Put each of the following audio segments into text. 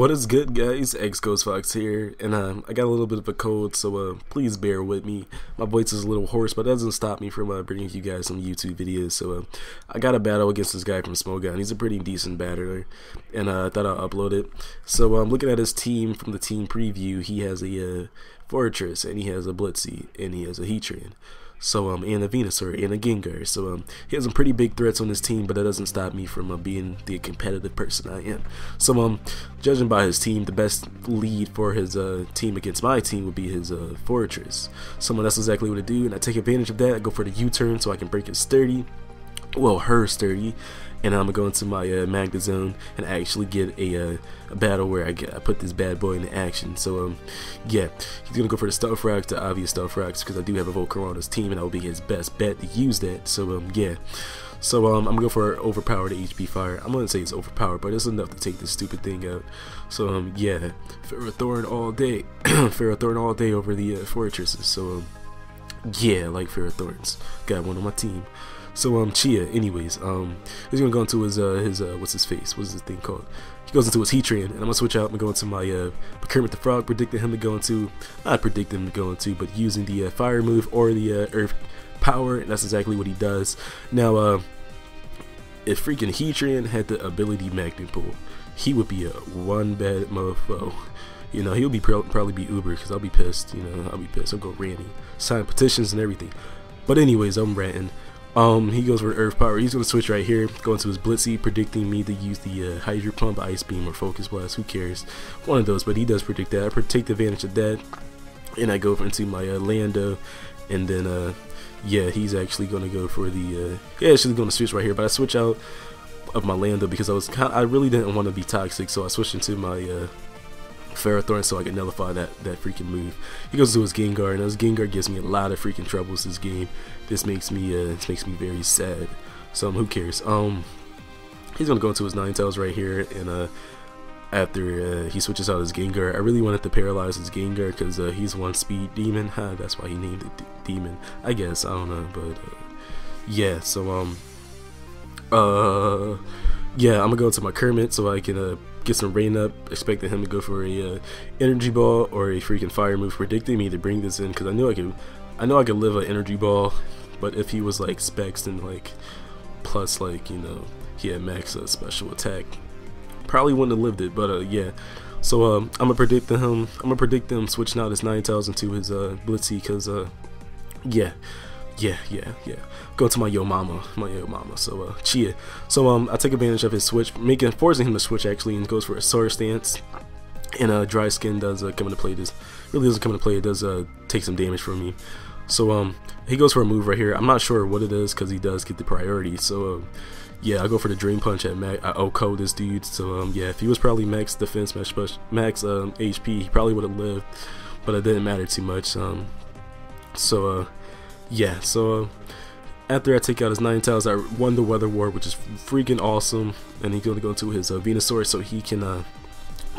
What is good, guys? X-GhostFox here, and I got a little bit of a cold, so please bear with me. My voice is a little hoarse, but that doesn't stop me from bringing you guys some YouTube videos. So I got a battle against this guy from Smogon. He's a pretty decent battler, and I thought I'll upload it. So I'm looking at his team from the team preview. He has a Fortress, and he has a Blitzy, and he has a Heatran. So and a Venusaur and a Gengar. So he has some pretty big threats on his team, but that doesn't stop me from being the competitive person I am. So judging by his team, the best lead for his team against my team would be his Fortress. So that's exactly what I do, and I take advantage of that. I go for the U-turn so I can break his sturdy, well, her sturdy, and I'm gonna go into my Magna Zone and actually get a battle where I put this bad boy into action. So yeah, he's gonna go for the Stealth Rocks, the obvious Stealth Rocks, because I do have a Volcar on his team, and that will be his best bet to use that. So yeah, so I'm gonna go for overpowered HP Fire. I'm gonna say it's overpowered, but it's enough to take this stupid thing out. So yeah, Ferrothorn all day, Ferrothorn all day over the Fortresses. So yeah, I like Ferrothorns. Got one on my team. So Chia, anyways, he's gonna go into his what's his face? What's this thing called? He goes into his Heatran, and I'm gonna switch out and go into my Kermit the Frog, predicting him to go into, not predicting him to go into, but using the Fire move or the Earth Power, and that's exactly what he does. Now, if freaking Heatran had the ability Magnet Pull, he would be a one bad mofo. You know, he'll be probably be Uber, because I'll be pissed. You know, I'll be pissed. I'll go ranting, sign petitions and everything. But anyways, I'm ranting. He goes for Earth Power. He's gonna switch right here, go into his Blitzy, predicting me to use the Hydro Pump, Ice Beam, or Focus Blast. Who cares? One of those, but he does predict that. I take advantage of that, and I go into my Lando, and then yeah, he's actually gonna go for the actually gonna switch right here. But I switch out of my Lando because I really didn't want to be toxic, so I switched into my Ferrothorn so I can nullify that freaking move. He goes to his Gengar, and his Gengar gives me a lot of freaking troubles this game. This makes me very sad. So who cares? He's gonna go into his Ninetales right here, and after he switches out his Gengar, I really wanted to paralyze his Gengar because he's one speed demon. That's why he named it demon, I guess. I don't know, but yeah. So yeah, I'm gonna go into my Kermit so I can get some rain up, expecting him to go for a energy ball or a freaking fire move, predicting me to bring this in because I know I could live an energy ball, but if he was like specs and like plus, like, you know, he had max special attack, probably wouldn't have lived it. But yeah, so I'm gonna predict him switching out his Ninetales into his Blitzy because yeah. Go to my Yo Mama. So Chia. So I take advantage of his switch, forcing him to switch actually, and goes for a Sword Stance. And Dry Skin does come into play. This really doesn't come into play. It does take some damage from me. So he goes for a move right here. I'm not sure what it is because he does get the priority. So yeah, I go for the Dream Punch at max. I OHKO this dude. So yeah, if he was probably max defense, max HP, he probably would have lived, but it didn't matter too much. Yeah, so after I take out his Ninetales, I won the Weather War, which is freaking awesome. And he's gonna go into his Venusaur so he can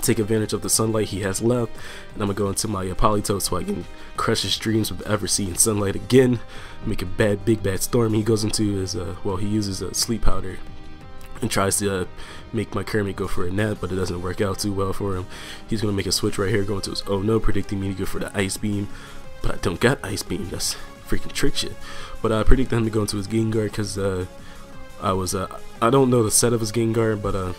take advantage of the sunlight he has left. And I'm gonna go into my Politoed so I can crush his dreams with ever seeing sunlight again, make a big bad storm. He goes into his well, he uses a Sleep Powder and tries to make my Kermit go for a nap, but it doesn't work out too well for him. He's gonna make a switch right here, going to his Oh No, predicting me to go for the Ice Beam, but I don't got Ice Beam. That's freaking trick shit. But I predicted him to go into his Gengar because I don't know the set of his Gengar, but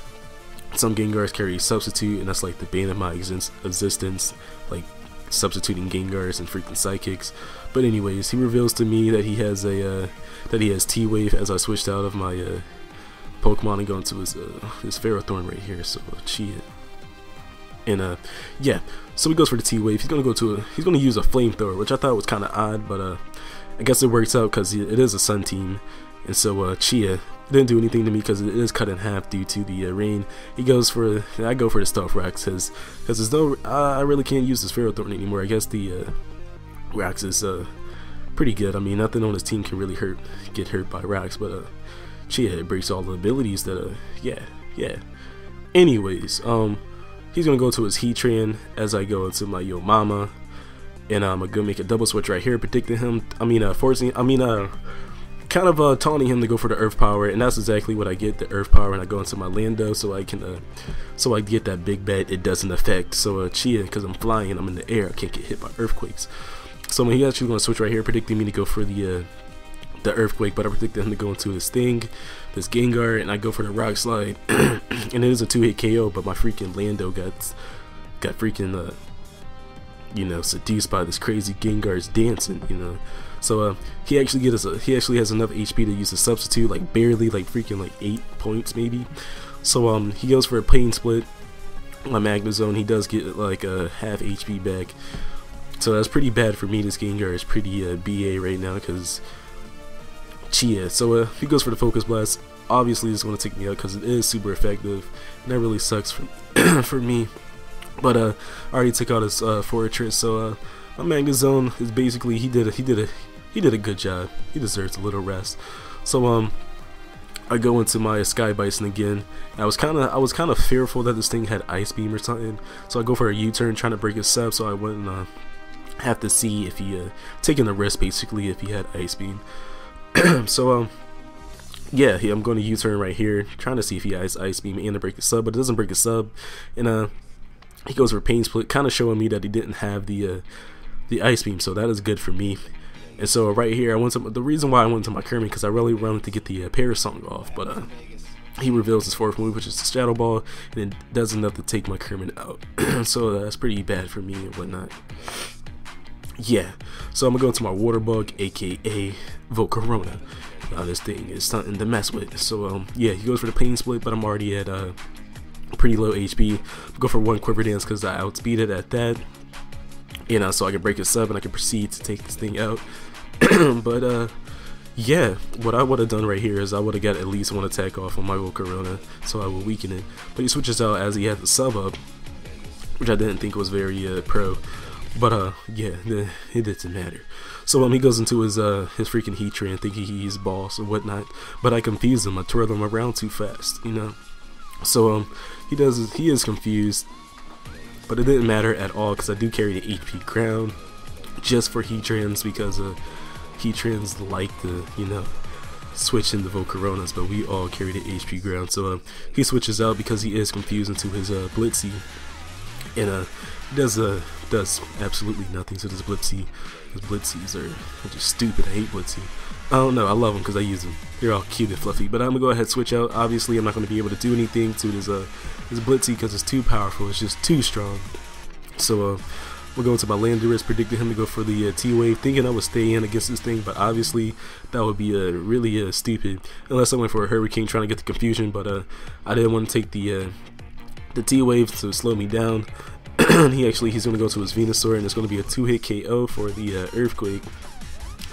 some Gengars carry Substitute, and that's like the bane of my existence, like substituting Gengars and freaking Psychics. But anyways, he reveals to me that he has T-Wave as I switched out of my Pokemon and go into his Ferrothorn right here. So Chia. And yeah, so he goes for the T-Wave. He's gonna use a Flamethrower, which I thought was kind of odd, but I guess it works out because it is a Sun team. And so Chia didn't do anything to me because it is cut in half due to the rain. I go for the Stealth Rocks because there's no, I really can't use this Ferrothorn anymore. I guess the Rocks is pretty good. I mean, nothing on his team can really get hurt by Rocks, but Chia breaks all the abilities that yeah. Anyways, he's gonna go to his Heatran as I go into my Yo Mama, and I'm gonna make a double switch right here, predicting him. kind of taunting him to go for the earth power, and that's exactly what I get, the earth power, and I go into my Lando so I can so I get that big bet it doesn't affect. So chia, because I'm flying and I'm in the air, I can't get hit by earthquakes. So he actually going to switch right here, predicting me to go for the earthquake, but I predicted him to go into his thing, this Gengar, and I go for the rock slide, and it is a 2-hit KO, but my freaking Lando got freaking you know, seduced by this crazy Gengar's dancing, you know. So he actually has enough HP to use a substitute, like barely, like freaking like 8 points maybe. So he goes for a pain split. My Magnezone, he does get like a half HP back. So that's pretty bad for me. This Gengar is pretty BA right now because chia. So he goes for the Focus Blast. Obviously it's going to take me out because it is super effective, and that really sucks for for me. But I already took out his Fortress, so my Magnezone is basically he did a good job. He deserves a little rest. So I go into my Sky Bison again. I was kind of fearful that this thing had Ice Beam or something, so I go for a U-turn trying to break his sub, so I wouldn't have to see if he taking the risk basically if he had Ice Beam. So yeah, I'm going to U-turn right here, trying to see if he has Ice Beam and to break the sub, but it doesn't break the sub, and he goes for Pain Split, kind of showing me that he didn't have the Ice Beam, so that is good for me. And so right here, the reason why I went to my Kermit, because I really wanted to get the Parasong off, but he reveals his fourth move, which is the Shadow Ball, and it does enough to take my Kermit out. So that's pretty bad for me and whatnot. Yeah, so I'm gonna go into my Water Bug, aka Volcarona. Now this thing is something to mess with. So yeah, he goes for the Pain Split, but I'm already at pretty low HP. Go for one Quiver Dance because I outspeed it at that, you know, so I can break his sub and I can proceed to take this thing out. But yeah, what I would have done right here is I would have got at least one attack off on my Volcarona, so I will weaken it. But he switches out as he has the sub up, which I didn't think was very pro. But yeah, it doesn't matter. So he goes into his freaking Heatran, thinking he's boss or whatnot. But I confuse him. I twirl him around too fast, you know. So he is confused, but it didn't matter at all because I do carry the HP crown just for Heatrans, because Heatrans like to, you know, switch into Volcaronas, but we all carry the HP ground. So he switches out because he is confused into his Blitzy, and he does absolutely nothing to this Blitzy. His Blitzies are just stupid. I hate Blitzy. I don't know, I love them because I use them. They're all cute and fluffy. But I'm gonna go ahead and switch out. Obviously I'm not gonna be able to do anything to this Blitzy because it's too powerful. It's just too strong. So we'll go into my Landorus, predicting him to go for the T-Wave, thinking I would stay in against this thing, but obviously that would be really stupid unless I went for a Hurricane trying to get the confusion. But I didn't want to take the T-Wave to slow me down. He's gonna go to his Venusaur, and it's gonna be a 2-hit KO for the Earthquake.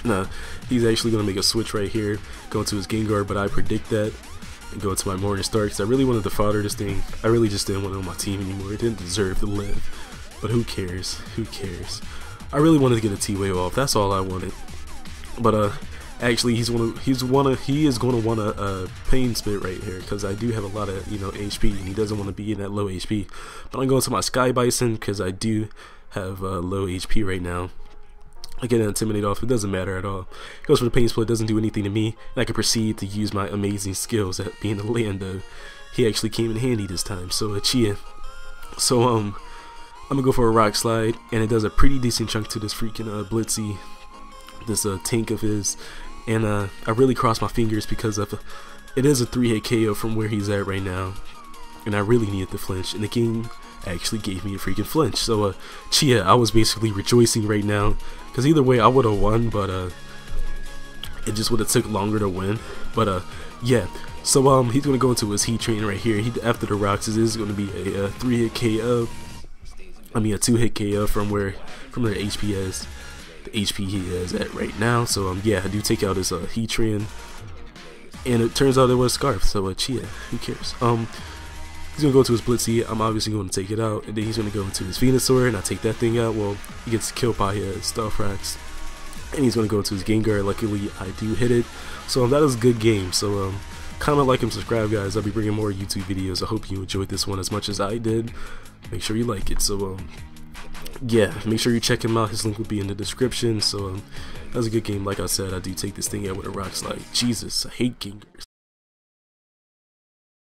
Nah, he's actually gonna make a switch right here, go to his Gengar, but I predict that and go to my Morningstar because I really wanted to fodder this thing. I really just didn't want it on my team anymore. It didn't deserve to live, but who cares? Who cares? I really wanted to get a T-Wave off. That's all I wanted. But actually, he is going to want a Pain Spit right here because I do have a lot of, you know, HP, and he doesn't want to be in that low HP. But I'm going to my Sky Bison because I do have low HP right now. I get intimidated off. It doesn't matter at all. Goes for the Pain Split. Doesn't do anything to me, and I can proceed to use my amazing skills at being a Lando. He actually came in handy this time. So chia. So I'm gonna go for a Rock Slide, and it does a pretty decent chunk to this freaking Blitzy, this tank of his. And I really cross my fingers because of it is a 3-hit KO from where he's at right now, and I really needed the flinch, and the game actually gave me a freaking flinch. So chia, I was basically rejoicing right now because either way I would have won, but it just would have took longer to win. But yeah, so he's gonna go into his Heatran right here. After the rocks, it is gonna be a 3-hit KO. I mean a 2-hit KO from their HP is. The HP he is at right now. So yeah, I do take out his Heatran, and it turns out it was Scarf. So chia, who cares? He's gonna go to his Blitzy. I'm obviously going to take it out, and then he's gonna go into his Venusaur, and I take that thing out. Well, he gets killed by Starfrax, and he's gonna go to his Gengar. Luckily, I do hit it. So that is a good game. So comment, like, and subscribe, guys. I'll be bringing more YouTube videos. I hope you enjoyed this one as much as I did. Make sure you like it. So yeah, make sure you check him out. His link will be in the description. So that was a good game. Like I said, I do take this thing out with a rock slide. Jesus, I hate Gengars.